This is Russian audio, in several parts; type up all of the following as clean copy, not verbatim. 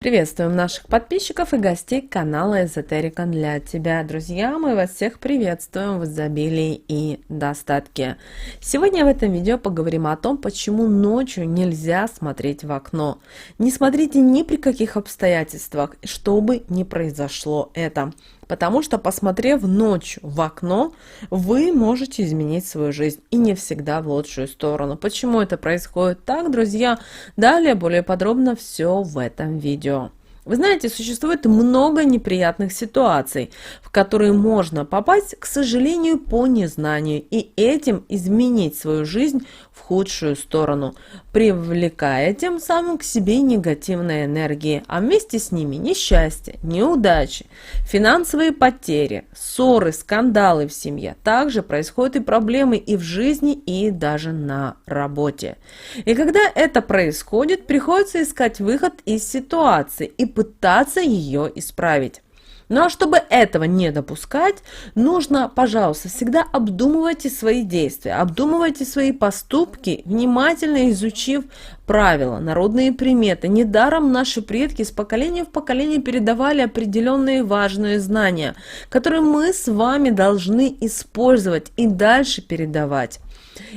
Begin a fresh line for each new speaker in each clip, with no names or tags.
Приветствуем наших подписчиков и гостей канала Эзотерика для тебя. Друзья, мы вас всех приветствуем в изобилии и достатке. Сегодня в этом видео поговорим о том, почему ночью нельзя смотреть в окно. Не смотрите ни при каких обстоятельствах, что бы ни произошло это. Потому что, посмотрев ночью в окно, вы можете изменить свою жизнь. И не всегда в лучшую сторону. Почему это происходит так, друзья? Далее более подробно все в этом видео. Вы знаете, существует много неприятных ситуаций, в которые можно попасть, к сожалению, по незнанию, и этим изменить свою жизнь в худшую сторону, привлекая тем самым к себе негативные энергии, а вместе с ними несчастье, неудачи, финансовые потери, ссоры, скандалы в семье. Также происходят и проблемы и в жизни, и даже на работе. И когда это происходит, приходится искать выход из ситуации и пытаться ее исправить. Ну а чтобы этого не допускать, нужно, пожалуйста, всегда обдумывайте свои действия, обдумывайте свои поступки, внимательно изучив правила, народные приметы. Недаром наши предки с поколения в поколение передавали определенные важные знания, которые мы с вами должны использовать и дальше передавать.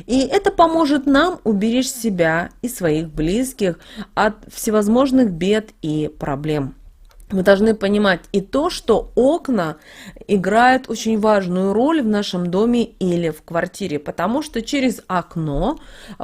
И это поможет нам уберечь себя и своих близких от всевозможных бед и проблем. Мы должны понимать и то, что окна играют очень важную роль в нашем доме или в квартире, потому что через окно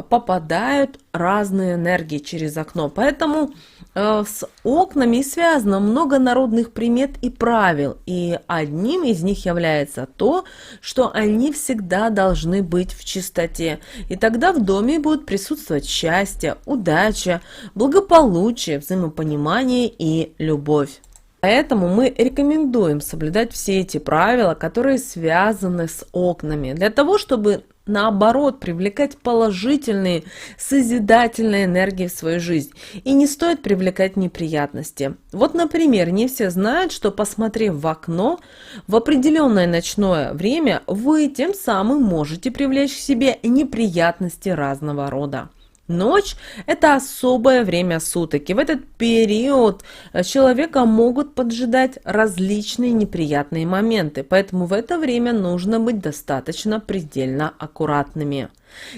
попадают разные энергии через окно. Поэтому с окнами связано много народных примет и правил, и одним из них является то, что они всегда должны быть в чистоте. И тогда в доме будет присутствовать счастье, удача, благополучие, взаимопонимание и любовь. Поэтому мы рекомендуем соблюдать все эти правила, которые связаны с окнами, для того, чтобы наоборот привлекать положительные, созидательные энергии в свою жизнь. И не стоит привлекать неприятности. Вот, например, не все знают, что, посмотрев в окно в определенное ночное время, вы тем самым можете привлечь к себе неприятности разного рода. Ночь – это особое время суток, и в этот период человека могут поджидать различные неприятные моменты, поэтому в это время нужно быть достаточно предельно аккуратными.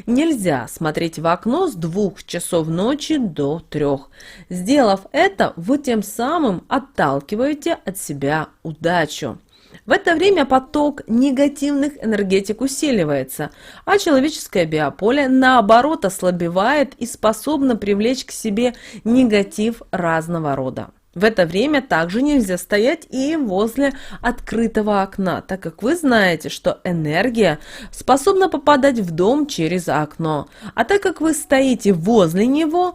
Нельзя смотреть в окно с 2 часов ночи до 3. Сделав это, вы тем самым отталкиваете от себя удачу. В это время поток негативных энергетик усиливается, а человеческое биополе, наоборот, ослабевает и способно привлечь к себе негатив разного рода. В это время также нельзя стоять и возле открытого окна, так как вы знаете, что энергия способна попадать в дом через окно. А так как вы стоите возле него,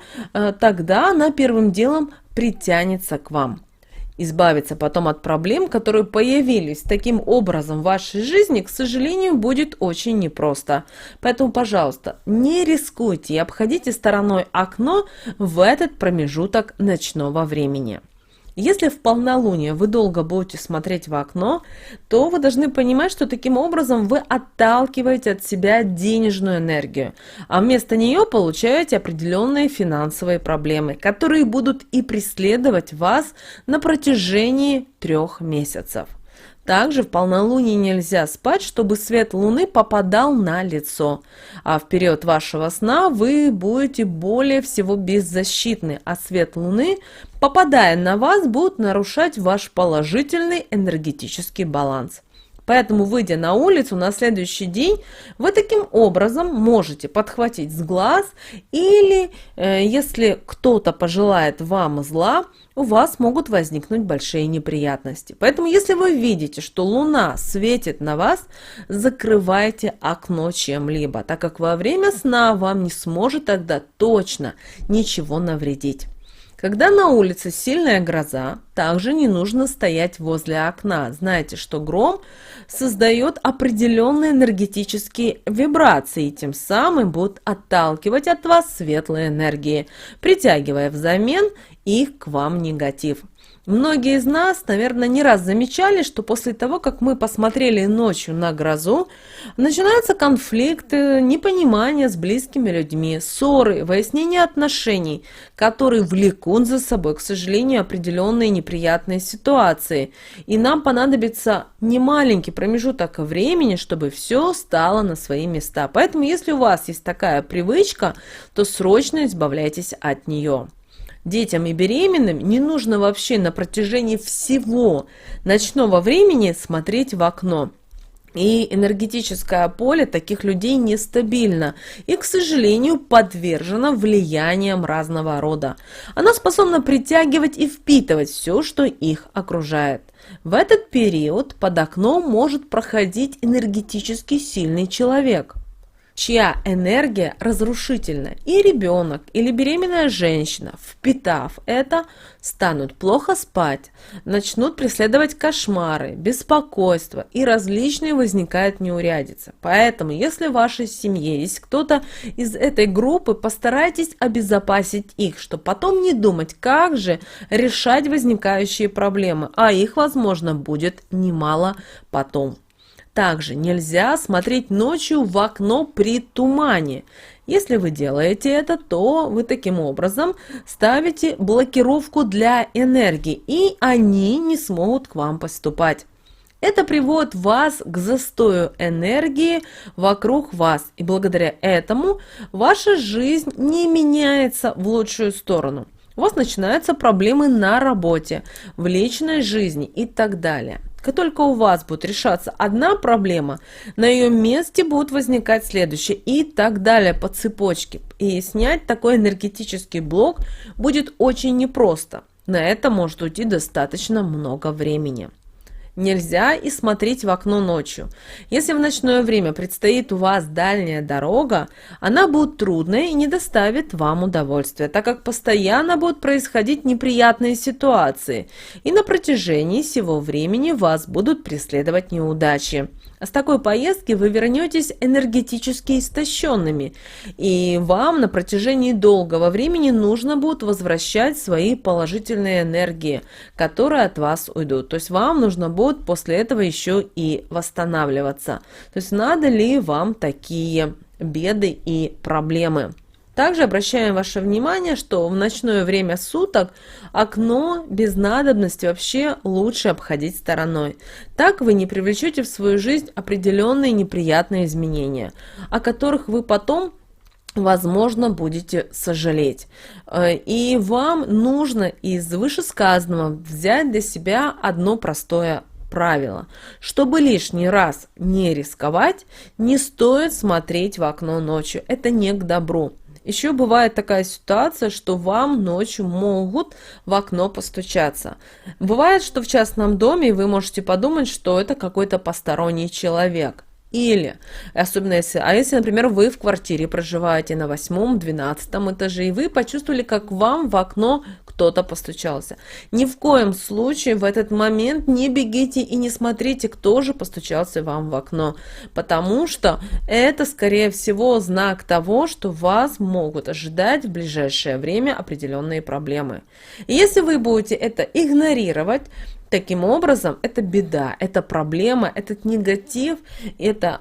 тогда она первым делом притянется к вам. Избавиться потом от проблем, которые появились таким образом в вашей жизни, к сожалению, будет очень непросто. Поэтому, пожалуйста, не рискуйте и обходите стороной окно в этот промежуток ночного времени. Если в полнолуние вы долго будете смотреть в окно, то вы должны понимать, что таким образом вы отталкиваете от себя денежную энергию, а вместо нее получаете определенные финансовые проблемы, которые будут и преследовать вас на протяжении 3 месяцев. Также в полнолуние нельзя спать, чтобы свет луны попадал на лицо. А в период вашего сна вы будете более всего беззащитны, а свет луны, попадая на вас, будет нарушать ваш положительный энергетический баланс. Поэтому, выйдя на улицу на следующий день, вы таким образом можете подхватить сглаз или, если кто-то пожелает вам зла, у вас могут возникнуть большие неприятности. Поэтому, если вы видите, что луна светит на вас, закрывайте окно чем-либо, так как во время сна вам не сможет тогда точно ничего навредить. Когда на улице сильная гроза, также не нужно стоять возле окна. Знаете, что гром создает определенные энергетические вибрации, и тем самым будет отталкивать от вас светлые энергии, притягивая взамен их к вам негатив. Многие из нас, наверное, не раз замечали, что после того, как мы посмотрели ночью на грозу, начинаются конфликты, непонимания с близкими людьми, ссоры, выяснение отношений, которые влекут за собой, к сожалению, определенные неприятные ситуации. И нам понадобится немаленький промежуток времени, чтобы все стало на свои места. Поэтому, если у вас есть такая привычка, то срочно избавляйтесь от нее. Детям и беременным не нужно вообще на протяжении всего ночного времени смотреть в окно. И энергетическое поле таких людей нестабильно и, к сожалению, подвержено влияниям разного рода. Оно способно притягивать и впитывать все, что их окружает. В этот период под окном может проходить энергетически сильный человек, чья энергия разрушительна, и ребенок или беременная женщина, впитав это, станут плохо спать, начнут преследовать кошмары, беспокойство и различные возникают неурядицы. Поэтому, если в вашей семье есть кто-то из этой группы, постарайтесь обезопасить их, чтобы потом не думать, как же решать возникающие проблемы, а их, возможно, будет немало потом. Также нельзя смотреть ночью в окно при тумане. Если вы делаете это, то вы таким образом ставите блокировку для энергии, и они не смогут к вам поступать. Это приводит вас к застою энергии вокруг вас, и благодаря этому ваша жизнь не меняется в лучшую сторону. У вас начинаются проблемы на работе, в личной жизни и так далее. Как только у вас будет решаться одна проблема, на ее месте будут возникать следующие и так далее по цепочке. И снять такой энергетический блок будет очень непросто. На это может уйти достаточно много времени. Нельзя и смотреть в окно ночью. Если в ночное время предстоит у вас дальняя дорога, она будет трудной и не доставит вам удовольствия, так как постоянно будут происходить неприятные ситуации, и на протяжении всего времени вас будут преследовать неудачи. А с такой поездки вы вернетесь энергетически истощенными, и вам на протяжении долгого времени нужно будет возвращать свои положительные энергии, которые от вас уйдут. То есть вам нужно будет после этого еще и восстанавливаться. То есть надо ли вам такие беды и проблемы? Также обращаем ваше внимание, что в ночное время суток окно без надобности вообще лучше обходить стороной. Так вы не привлечете в свою жизнь определенные неприятные изменения, о которых вы потом, возможно, будете сожалеть. И вам нужно из вышесказанного взять для себя одно простое правило. Чтобы лишний раз не рисковать, не стоит смотреть в окно ночью. Это не к добру. Еще бывает такая ситуация, что вам ночью могут в окно постучаться. Бывает, что в частном доме вы можете подумать, что это какой-то посторонний человек. Или, особенно если, например, вы в квартире проживаете на 8-12 этаже, и вы почувствовали, как вам в окно кто-то постучался. Ни в коем случае в этот момент не бегите и не смотрите, кто же постучался вам в окно, потому что это, скорее всего, знак того, что вас могут ожидать в ближайшее время определенные проблемы. И если вы будете это игнорировать, таким образом, это беда, это проблема, этот негатив, это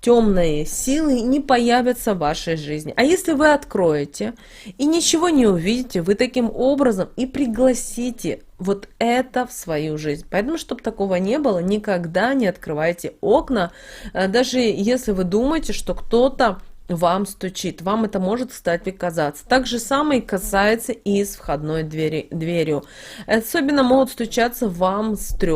темные силы не появятся в вашей жизни. А если вы откроете и ничего не увидите, вы таким образом и пригласите вот это в свою жизнь. Поэтому, чтобы такого не было, никогда не открывайте окна, даже если вы думаете, что кто-то вам стучит, вам это может, кстати, казаться. Так же самое касается и с входной дверью. Особенно могут стучаться вам с 3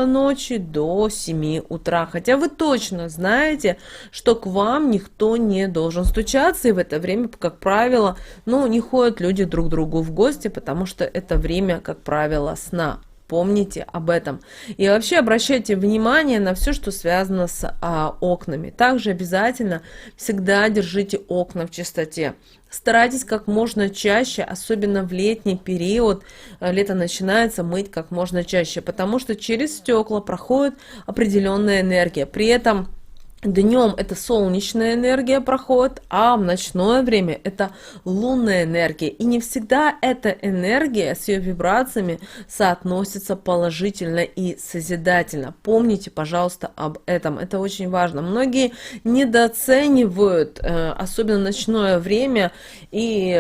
ночи до 7 утра, хотя вы точно знаете, что к вам никто не должен стучаться, и в это время, как правило, не ходят люди друг к другу в гости, потому что это время, как правило, сна. помните об этом. И вообще обращайте внимание на все, что связано с окнами. Также обязательно всегда держите окна в чистоте. Старайтесь как можно чаще, особенно в летний период, лето начинается, мыть как можно чаще, потому что через стекла проходит определенная энергия. При этом днем это солнечная энергия проходит, а в ночное время это лунная энергия. И не всегда эта энергия с ее вибрациями соотносится положительно и созидательно. Помните, пожалуйста, об этом. Это очень важно. Многие недооценивают, особенно ночное время, и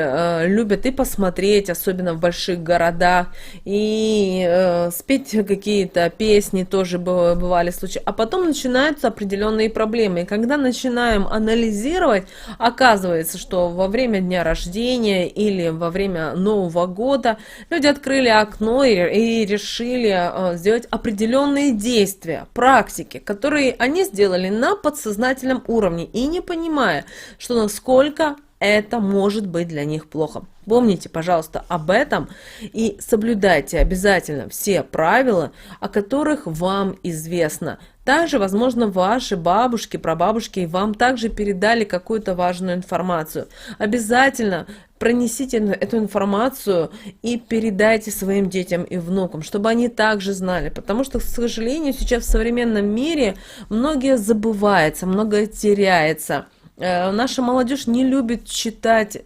любят и посмотреть, особенно в больших городах, и спеть какие-то песни, тоже бывали случаи. А потом начинаются определенные проблемы. И когда начинаем анализировать, оказывается, что во время дня рождения или во время Нового года люди открыли окно и решили сделать определенные действия, практики, которые они сделали на подсознательном уровне и не понимая, что насколько это может быть для них плохо. Помните, пожалуйста, об этом и соблюдайте обязательно все правила, о которых вам известно. Также, возможно, ваши бабушки, прабабушки вам также передали какую-то важную информацию. Обязательно пронесите эту информацию и передайте своим детям и внукам, чтобы они также знали. Потому что, к сожалению, сейчас в современном мире многое забывается, многое теряется. Наша молодежь не любит читать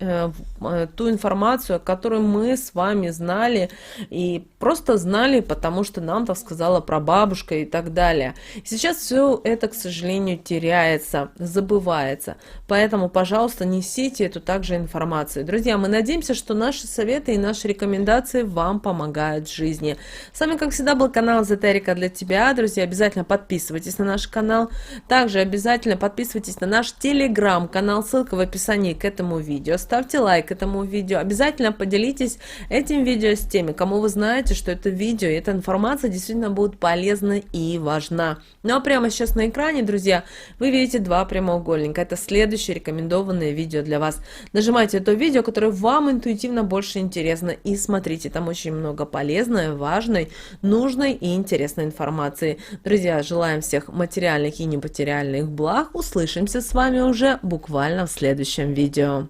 ту информацию, которую мы с вами знали, и просто знали, потому что нам так сказала прабабушка и так далее. Сейчас все это, к сожалению, теряется, забывается. Поэтому, пожалуйста, несите эту также информацию. Друзья, мы надеемся, что наши советы и наши рекомендации вам помогают в жизни. С вами, как всегда, был канал Эзотерика для тебя. Друзья, обязательно подписывайтесь на наш канал. Также обязательно подписывайтесь на наш телеграм-канал, ссылка в описании к этому видео. Ставьте лайк этому видео. Обязательно поделитесь этим видео с теми, кому вы знаете, что это видео и эта информация действительно будет полезна и важна. Ну а прямо сейчас на экране, друзья, вы видите два прямоугольника. Это следующее рекомендованное видео для вас. Нажимайте это видео, которое вам интуитивно больше интересно, и смотрите, там очень много полезной, важной, нужной и интересной информации. Друзья, желаем всех материальных и нематериальных благ. Услышимся с вами уже буквально в следующем видео.